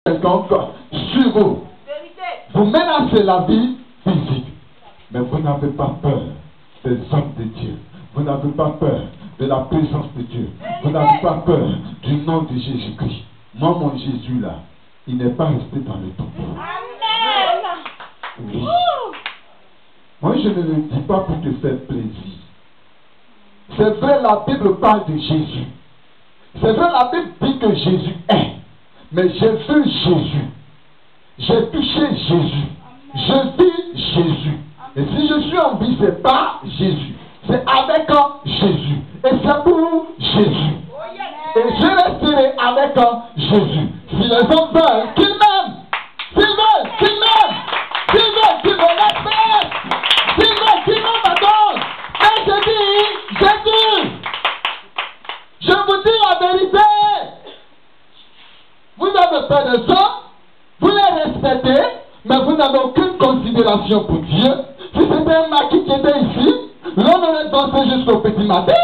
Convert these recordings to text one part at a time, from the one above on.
quelqu'un sur vous. Vous menacez la vie physique. Mais vous n'avez pas peur des hommes de Dieu. Vous n'avez pas peur de la présence de Dieu. Vous n'avez pas peur du nom de Jésus-Christ. Moi, mon Jésus là, il n'est pas resté dans le tombeau. Oui. Moi, je ne le dis pas pour te faire plaisir. C'est vrai, la Bible parle de Jésus. C'est vrai, la Bible dit que Jésus est. Mais j'ai vu Jésus. J'ai touché Jésus. Je vis Jésus. Et si je suis en vie, c'est pas Jésus. C'est avec Jésus. Et c'est pour Jésus. Et je resterai avec Jésus. Si les hommes veulent qu'ils m'aiment, s'ils veulent qu'ils m'aiment, s'ils veulent qu'ils me respectent, s'ils veulent qu'ils m'adorent, mais je dis Jésus. Je vous dis la vérité. Vous avez peur des hommes, vous les respectez, mais vous n'avez aucune considération pour Dieu. Si c'était un maquis qui était ici, l'on aurait dansé jusqu'au petit matin.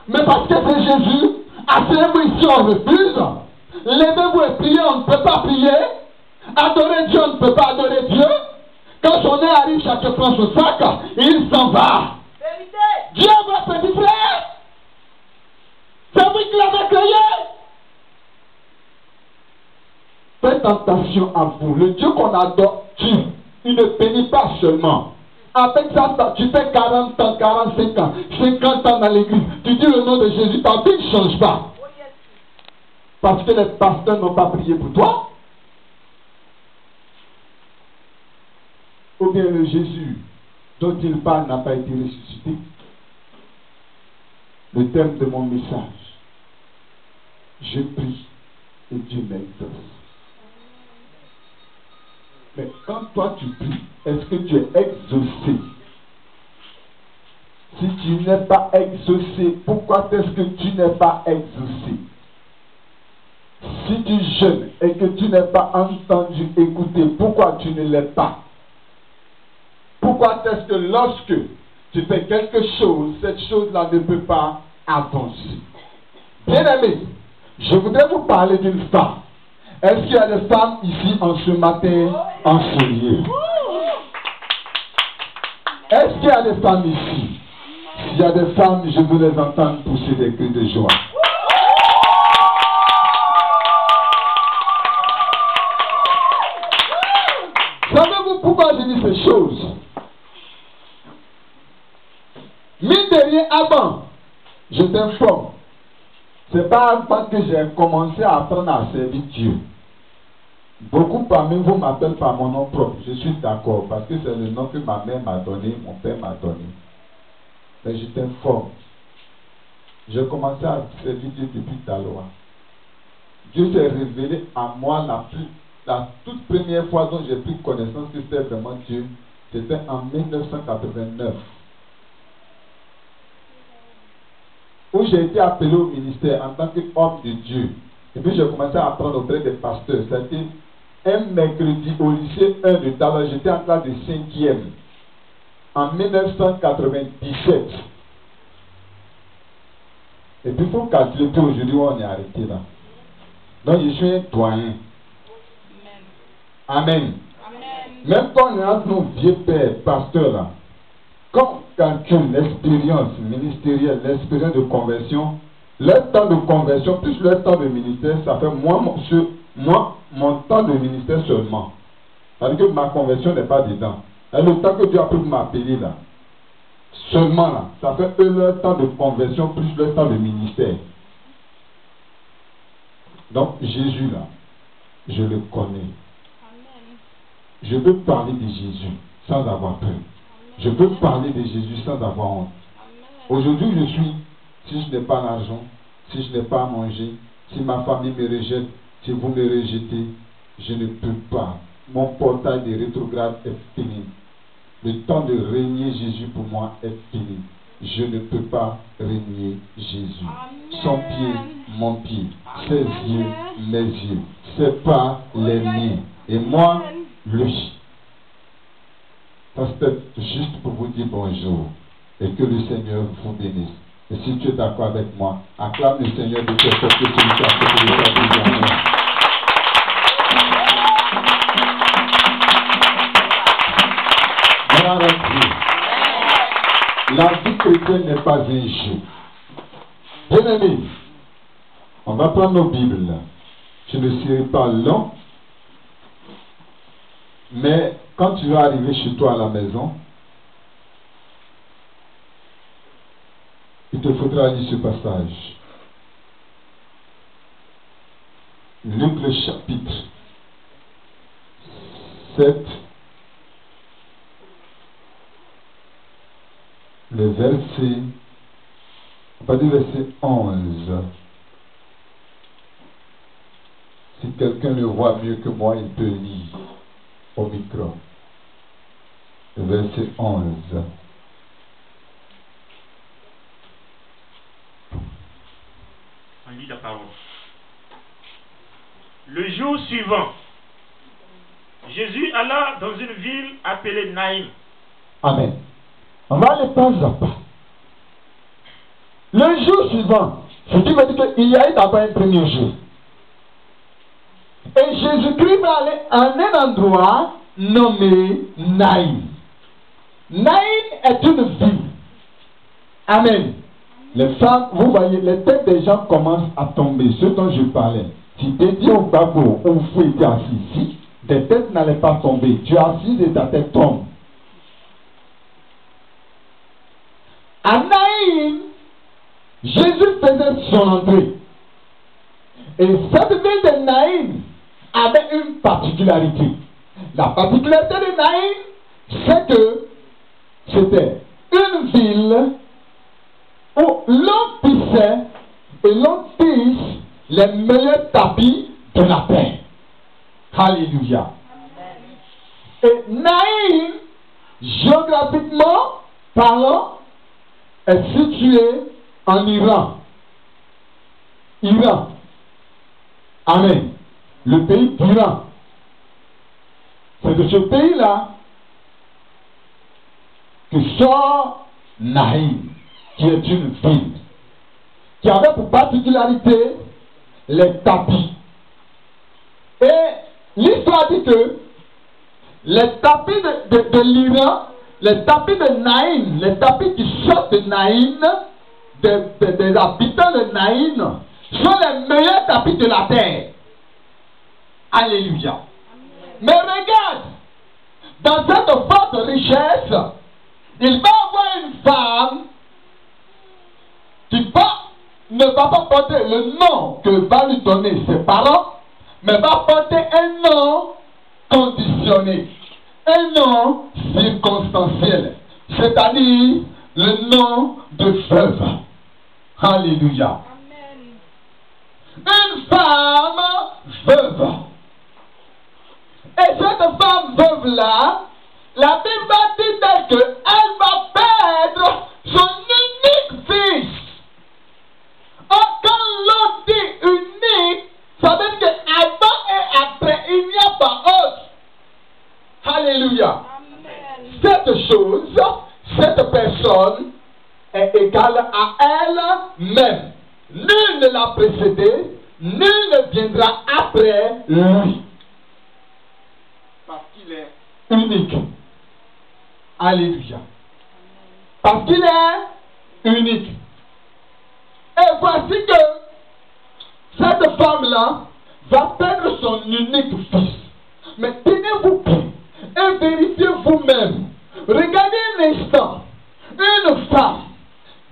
Mais parce que c'est Jésus, asseyez-vous ici, on refuse. Levez-vous et priez, on ne peut pas prier. Adorer Dieu, on ne peut pas adorer Dieu. Quand son nez arrive, chacun prend son sac et il s'en va. Vérité. Dieu, votre petit frère, c'est vous qui l'avez créé. Faites attention à vous. Le Dieu qu'on adore, il ne bénit pas seulement. Avec ça, tu fais 40 ans, 45 ans, 50 ans dans l'église. Tu dis le nom de Jésus, ta vie ne change pas. Parce que les pasteurs n'ont pas prié pour toi. Ou bien le Jésus dont il parle n'a pas été ressuscité. Le thème de mon message, je prie et Dieu m'exauce. Mais quand toi tu pries, est-ce que tu es exaucé? Si tu n'es pas exaucé, pourquoi est-ce que tu n'es pas exaucé? Si tu jeûnes et que tu n'es pas entendu écouter, pourquoi tu ne l'es pas? Pourquoi est-ce que lorsque tu fais quelque chose, cette chose-là ne peut pas avancer? Bien-aimés, je voudrais vous parler d'une femme. Est-ce qu'il y a des femmes ici en ce matin ensoleillées? Est-ce qu'il y a des femmes ici? S'il y a des femmes, je veux les entendre pousser des cris de joie. Savez-vous pourquoi je dis ces choses? Mine de rien, avant, je t'informe. C'est pas avant que j'ai commencé à apprendre à servir Dieu. Beaucoup parmi vous m'appellent par mon nom propre. Je suis d'accord parce que c'est le nom que ma mère m'a donné, mon père m'a donné. Mais je t'informe. J'ai commencé à servir Dieu depuis ta loi. Dieu s'est révélé à moi la toute première fois dont j'ai pris connaissance que c'était vraiment Dieu. C'était en 1989. Où j'ai été appelé au ministère en tant qu'homme de Dieu. Et puis j'ai commencé à apprendre auprès des pasteurs. C'était un mercredi au lycée 1 de Dallas. J'étais en classe de 5e. En 1997. Et puis il faut calculer que aujourd'hui on est arrêté là. Donc je suis un doyen. Amen. Amen. Même quand on est entre nos vieux pères, pasteurs là, quand on calcule l'expérience ministérielle, l'expérience de conversion, le temps de conversion plus le temps de ministère, ça fait mon temps de ministère seulement. C'est-à-dire que ma conversion n'est pas dedans. Et le temps que Dieu a pris pour m'appeler là, seulement là, ça fait le temps de conversion plus le temps de ministère. Donc Jésus là, je le connais. Je peux parler de Jésus sans avoir peur. Je peux parler de Jésus sans avoir honte. Aujourd'hui, si je n'ai pas l'argent, si je n'ai pas à manger, si ma famille me rejette, si vous me rejetez, je ne peux pas. Mon portail de rétrograde est fini. Le temps de régner Jésus pour moi est fini. Je ne peux pas régner Jésus. Son pied, mon pied. Ses yeux, mes yeux. Ses pas, les miens. Et moi, lui. Ça c'était juste pour vous dire bonjour et que le Seigneur vous bénisse. Et si tu es d'accord avec moi, acclame le Seigneur de tes forces que tu lui as fait. vie chrétienne n'est pas un jeu. Bien-aimés, on va prendre nos Bibles. Je ne serai pas long, mais quand tu vas arriver chez toi à la maison, il te faudra lire ce passage. Luc le chapitre 7, le verset, pas du verset 11. Si quelqu'un le voit mieux que moi, il peut lire au micro. Le verset 11. On lit la parole. Le jour suivant, Jésus alla dans une ville appelée Naïm. Amen. On va aller pas à pas. Le jour suivant, ce qui veut dire qu'il y a eu d'abord un premier jour. Et Jésus-Christ va aller à un endroit nommé Naïm. Naïm est une ville. Amen. Les femmes, vous voyez, les têtes des gens commencent à tomber. Ce dont je parlais. Si tu dis au babo, où vous étiez assis ici, tes têtes n'allaient pas tomber. Tu es assis et ta tête tombe. À Naïm, Jésus faisait son entrée. Et cette ville de Naïm avait une particularité. La particularité de Naïm, c'est que c'était une ville où l'on tissait et l'on tisse les meilleurs tapis de la terre. Alléluia. Et Naïm, géographiquement parlant, est situé en Iran. Iran. Amen. Le pays d'Iran. C'est de ce pays-là que sort Naïm, qui est une ville, qui avait pour particularité les tapis. Et l'histoire dit que les tapis de l'Iran, les tapis de Naïm, les tapis qui sortent de Naïm, des habitants de Naïm, sont les meilleurs tapis de la terre. Alléluia. Amen. Mais regarde, dans cette forte richesse, il va avoir une femme qui ne va pas porter le nom que va lui donner ses parents, mais va porter un nom conditionné, un nom circonstanciel, c'est-à-dire le nom de veuve. Alléluia. Amen. Une femme veuve. Et cette femme veuve-là, la Bible dit qu'elle va perdre son unique fils. Or, quand l'on dit unique, ça veut dire qu'avant et après, il n'y a pas autre. Alléluia. Amen. Cette chose, cette personne est égale à elle-même. Nul ne l'a précédé, nul ne viendra après lui. Parce qu'il est unique. Alléluia. Parce qu'il est unique. Et voici que cette femme-là va perdre son unique fils. Mais tenez-vous bien et vérifiez vous-même. Regardez un instant. Une femme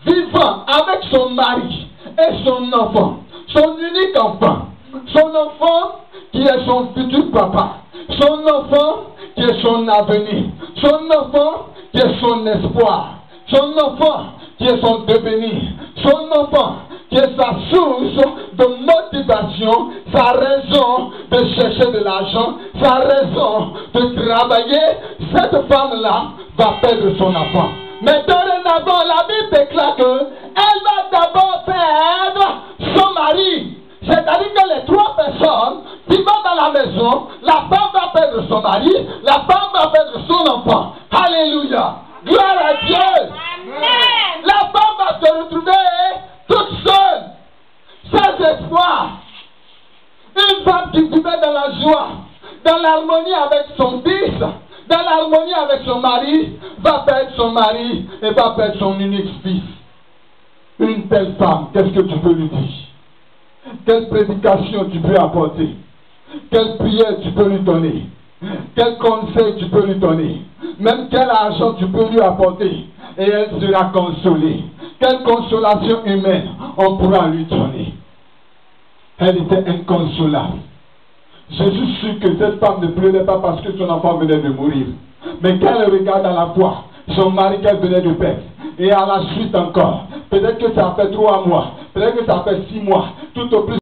vivant avec son mari et son enfant, son unique enfant, son enfant qui est son futur papa, son enfant qui est son avenir, son enfant qui est son espoir, son enfant qui est son devenir, son enfant qui est sa source de motivation, sa raison de chercher de l'argent, sa raison de travailler. Cette femme-là va perdre son enfant. Mais dorénavant, la Bible déclare qu'elle va d'abord perdre son mari. C'est-à-dire que les trois personnes qui vont dans la maison, la femme va perdre son mari, la femme va perdre son enfant. Alléluia. Gloire à Dieu. Amen. La femme va se retrouver toute seule, sans espoir. Une femme qui vivait dans la joie, dans l'harmonie avec son fils, dans l'harmonie avec son mari, va perdre son mari et va perdre son unique fils. Une telle femme, qu'est-ce que tu peux lui dire? Quelle prédication tu peux apporter? Quelle prière tu peux lui donner? Quel conseil tu peux lui donner? Même quel argent tu peux lui apporter? Et elle sera consolée. Quelle consolation humaine on pourra lui donner? Elle était inconsolable. Je suis sûr que cette femme ne pleurait pas parce que son enfant venait de mourir. Mais quand elle regarde à la fois son mari qu'elle venait de perdre, et à la suite encore, peut-être que ça fait 3 mois, peut-être que ça fait 6 mois, tout au plus